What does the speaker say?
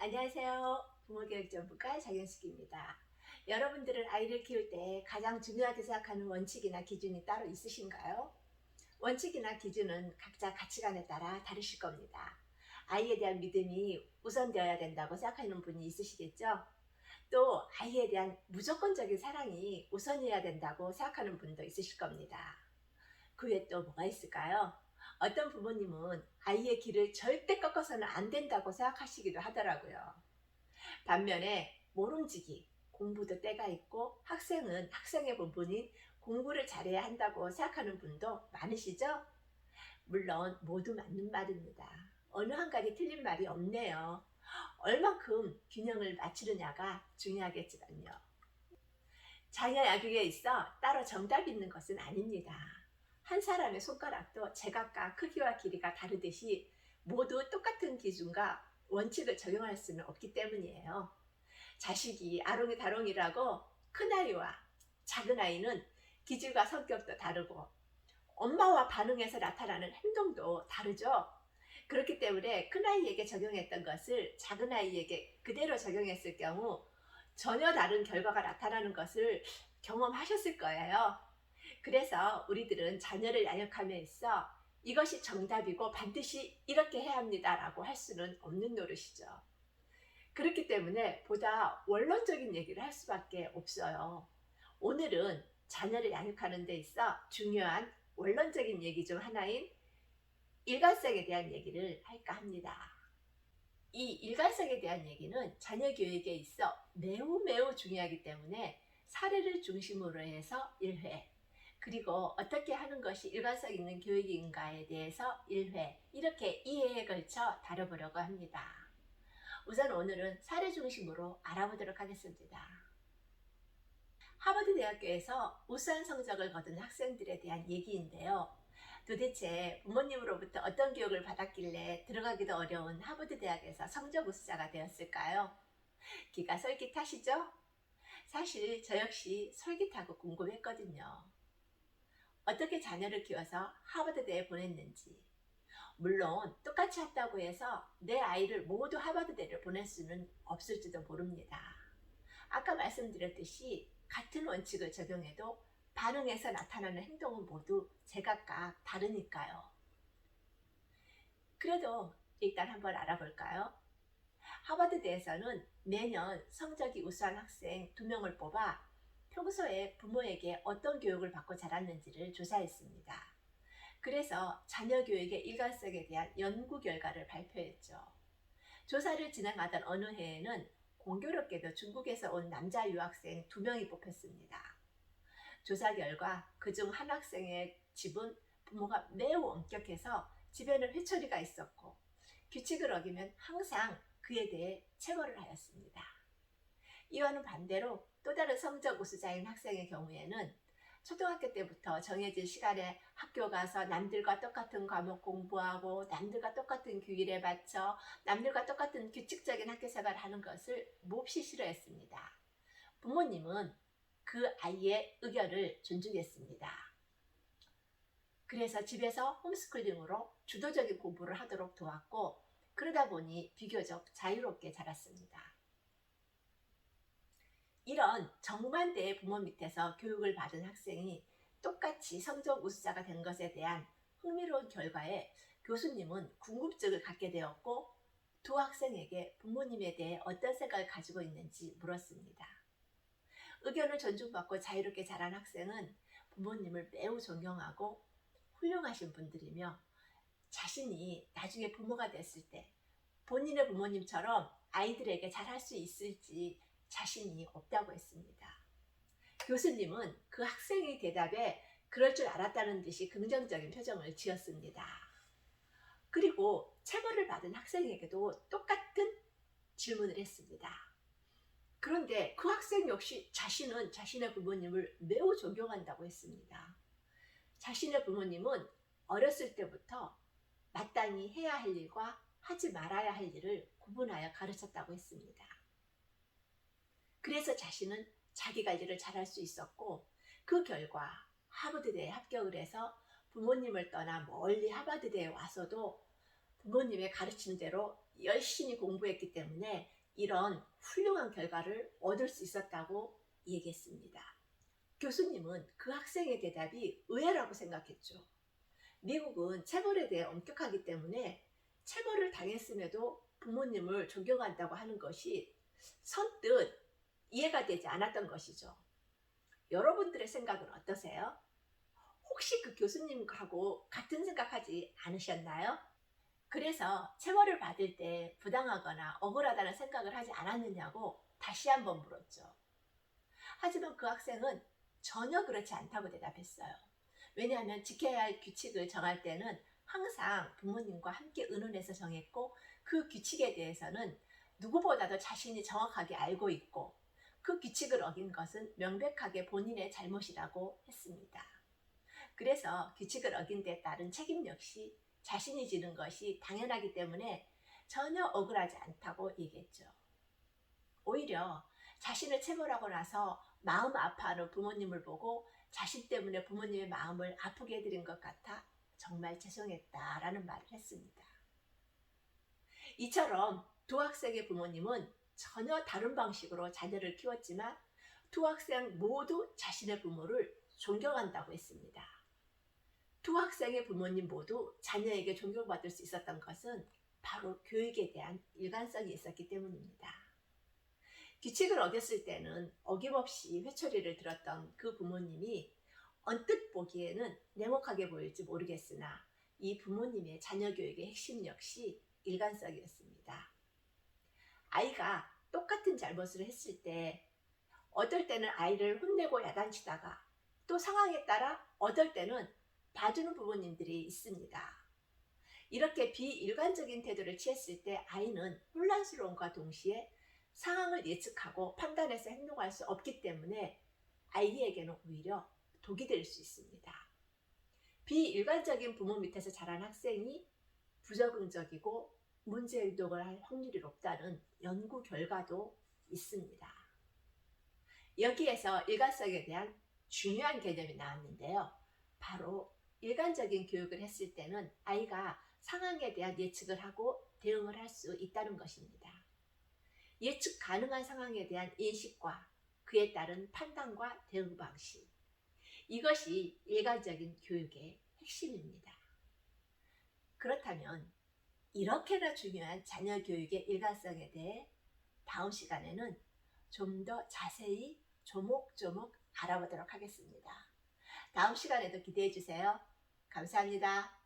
안녕하세요. 부모교육전문가 장현숙입니다. 여러분들은 아이를 키울 때 가장 중요하게 생각하는 원칙이나 기준이 따로 있으신가요? 원칙이나 기준은 각자 가치관에 따라 다르실 겁니다. 아이에 대한 믿음이 우선되어야 된다고 생각하는 분이 있으시겠죠? 또 아이에 대한 무조건적인 사랑이 우선이어야 된다고 생각하는 분도 있으실 겁니다. 그 외에 또 뭐가 있을까요? 어떤 부모님은 아이의 길을 절대 꺾어서는 안 된다고 생각하시기도 하더라고요. 반면에 모름지기, 공부도 때가 있고 학생은 학생의 부분인 공부를 잘해야 한다고 생각하는 분도 많으시죠? 물론 모두 맞는 말입니다. 어느 한 가지 틀린 말이 없네요. 얼만큼 균형을 맞추느냐가 중요하겠지만요. 자녀 양육에 있어 따로 정답이 있는 것은 아닙니다. 한 사람의 손가락도 제각각 크기와 길이가 다르듯이 모두 똑같은 기준과 원칙을 적용할 수는 없기 때문이에요. 자식이 아롱이다롱이라고 큰아이와 작은아이는 기질과 성격도 다르고 엄마와 반응해서 나타나는 행동도 다르죠. 그렇기 때문에 큰아이에게 적용했던 것을 작은아이에게 그대로 적용했을 경우 전혀 다른 결과가 나타나는 것을 경험하셨을 거예요. 그래서 우리들은 자녀를 양육함에 있어 이것이 정답이고 반드시 이렇게 해야 합니다라고 할 수는 없는 노릇이죠. 그렇기 때문에 보다 원론적인 얘기를 할 수밖에 없어요. 오늘은 자녀를 양육하는 데 있어 중요한 원론적인 얘기 중 하나인 일관성에 대한 얘기를 할까 합니다. 이 일관성에 대한 얘기는 자녀 교육에 있어 매우 중요하기 때문에 사례를 중심으로 해서 1회, 그리고 어떻게 하는 것이 일관성 있는 교육인가에 대해서 1회, 이렇게 2회에 걸쳐 다뤄보려고 합니다. 우선 오늘은 사례 중심으로 알아보도록 하겠습니다. 하버드 대학교에서 우수한 성적을 거둔 학생들에 대한 얘기인데요. 도대체 부모님으로부터 어떤 교육을 받았길래 들어가기도 어려운 하버드 대학에서 성적 우수자가 되었을까요? 기가 솔깃하시죠? 사실 저 역시 솔깃하고 궁금했거든요. 어떻게 자녀를 키워서 하버드대에 보냈는지. 물론 똑같이 했다고 해서 내 아이를 모두 하버드대를 보낼 수는 없을지도 모릅니다. 아까 말씀드렸듯이 같은 원칙을 적용해도 반응에서 나타나는 행동은 모두 제각각 다르니까요. 그래도 일단 한번 알아볼까요? 하버드대에서는 매년 성적이 우수한 학생 2명을 뽑아 평소에 부모에게 어떤 교육을 받고 자랐는지를 조사했습니다. 그래서 자녀 교육의 일관성에 대한 연구 결과를 발표했죠. 조사를 진행하던 어느 해에는 공교롭게도 중국에서 온 남자 유학생 2명이 뽑혔습니다. 조사 결과 그중 한 학생의 집은 부모가 매우 엄격해서 집에는 회초리가 있었고 규칙을 어기면 항상 그에 대해 체벌을 하였습니다. 이와는 반대로 또 다른 성적 우수자인 학생의 경우에는 초등학교 때부터 정해진 시간에 학교 가서 남들과 똑같은 과목 공부하고 남들과 똑같은 규율에 맞춰 남들과 똑같은 규칙적인 학교 생활을 하는 것을 몹시 싫어했습니다. 부모님은 그 아이의 의견을 존중했습니다. 그래서 집에서 홈스쿨링으로 주도적인 공부를 하도록 도왔고 그러다 보니 비교적 자유롭게 자랐습니다. 이런 정반대의 부모 밑에서 교육을 받은 학생이 똑같이 성적 우수자가 된 것에 대한 흥미로운 결과에 교수님은 궁금증을 갖게 되었고 두 학생에게 부모님에 대해 어떤 생각을 가지고 있는지 물었습니다. 의견을 존중받고 자유롭게 자란 학생은 부모님을 매우 존경하고 훌륭하신 분들이며 자신이 나중에 부모가 됐을 때 본인의 부모님처럼 아이들에게 잘할 수 있을지 자신이 없다고 했습니다. 교수님은 그 학생의 대답에 그럴 줄 알았다는 듯이 긍정적인 표정을 지었습니다. 그리고 체벌을 받은 학생에게도 똑같은 질문을 했습니다. 그런데 그 학생 역시 자신은 자신의 부모님을 매우 존경한다고 했습니다. 자신의 부모님은 어렸을 때부터 마땅히 해야 할 일과 하지 말아야 할 일을 구분하여 가르쳤다고 했습니다. 그래서 자신은 자기 관리를 잘할 수 있었고 그 결과 하버드대에 합격을 해서 부모님을 떠나 멀리 하버드대에 와서도 부모님의 가르친 대로 열심히 공부했기 때문에 이런 훌륭한 결과를 얻을 수 있었다고 얘기했습니다. 교수님은 그 학생의 대답이 의외라고 생각했죠. 미국은 체벌에 대해 엄격하기 때문에 체벌을 당했음에도 부모님을 존경한다고 하는 것이 선뜻 이해가 되지 않았던 것이죠. 여러분들의 생각은 어떠세요? 혹시 그 교수님하고 같은 생각하지 않으셨나요? 그래서 체벌을 받을 때 부당하거나 억울하다는 생각을 하지 않았느냐고 다시 한번 물었죠. 하지만 그 학생은 전혀 그렇지 않다고 대답했어요. 왜냐하면 지켜야 할 규칙을 정할 때는 항상 부모님과 함께 의논해서 정했고, 그 규칙에 대해서는 누구보다도 자신이 정확하게 알고 있고, 그 규칙을 어긴 것은 명백하게 본인의 잘못이라고 했습니다. 그래서 규칙을 어긴 데 따른 책임 역시 자신이 지는 것이 당연하기 때문에 전혀 억울하지 않다고 얘기했죠. 오히려 자신을 체벌하고 나서 마음 아파하는 부모님을 보고 자신 때문에 부모님의 마음을 아프게 해드린 것 같아 정말 죄송했다라는 말을 했습니다. 이처럼 두 학생의 부모님은 전혀 다른 방식으로 자녀를 키웠지만 두 학생 모두 자신의 부모를 존경한다고 했습니다. 두 학생의 부모님 모두 자녀에게 존경받을 수 있었던 것은 바로 교육에 대한 일관성이 있었기 때문입니다. 규칙을 어겼을 때는 어김없이 회초리를 들었던 그 부모님이 언뜻 보기에는 냉혹하게 보일지 모르겠으나 이 부모님의 자녀 교육의 핵심 역시 일관성이었습니다. 아이가 똑같은 잘못을 했을 때 어떨 때는 아이를 혼내고 야단치다가 또 상황에 따라 어떨 때는 봐주는 부모님들이 있습니다. 이렇게 비일관적인 태도를 취했을 때 아이는 혼란스러움과 동시에 상황을 예측하고 판단해서 행동할 수 없기 때문에 아이에게는 오히려 독이 될 수 있습니다. 비일관적인 부모 밑에서 자란 학생이 부적응적이고 문제행동을 할 확률이 높다는 연구 결과도 있습니다. 여기에서 일관성에 대한 중요한 개념이 나왔는데요. 바로 일관적인 교육을 했을 때는 아이가 상황에 대한 예측을 하고 대응을 할 수 있다는 것입니다. 예측 가능한 상황에 대한 인식과 그에 따른 판단과 대응 방식, 이것이 일관적인 교육의 핵심입니다. 그렇다면 이렇게나 중요한 자녀 교육의 일관성에 대해 다음 시간에는 좀 더 자세히 조목조목 알아보도록 하겠습니다. 다음 시간에도 기대해 주세요. 감사합니다.